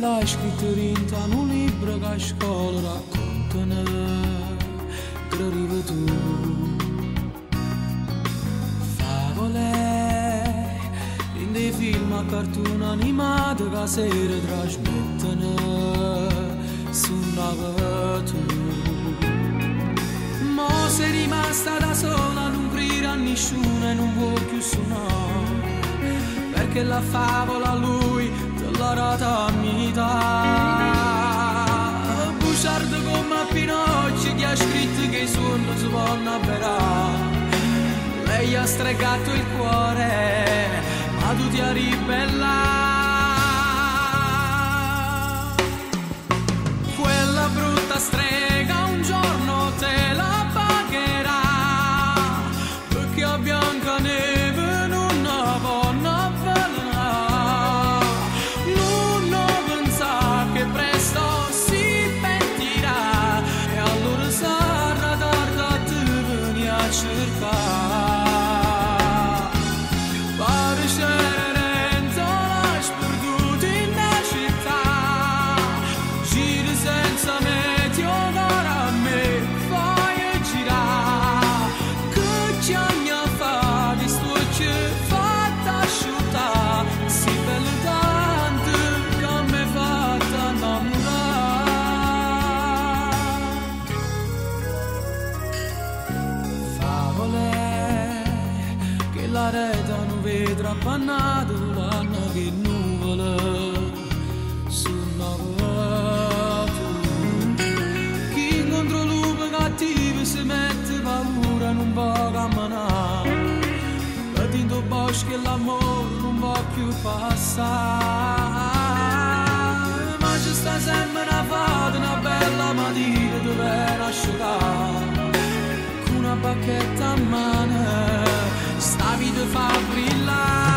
l'hai scritto in un libro che a scuola raccontano che arrivi tu. Favole in dei film a cartoon animati che sera trasmettono su una tu. Mo sei rimasta da sola, non crede a nessuno e non vuoi più suonare, perché la favola a lui te l'ha data a metà. Bugiardo come a Pinocchio che ha scritto che i suoni si vanno a berare. Lei ha stregato il cuore, ma tu ti hai ribellato. Quella brutta strega un giorno te la pagherà, perché a Biancaneve non avonna avvelenà. Non pensa che presto si pentirà, e allora sarà tardi a te venire a cercare. Pare Cenerentola sperduto in la città, gira senza meteo, ora a me fai girare. Che ci hanno fa di sto che fatta asciutta, si bella tanto che mi fatta innamorare. Favole che la rete non vedrà appannato l'anno che nuvole sulla tu. Chi incontra lupo cattivo si mette paura, non va a camminare, e dentro bosco l'amore non va più passare. Ma ci sta sempre una fata, una bella mattina dove nascerà, con una bacchetta a mano sta vita fa brillare.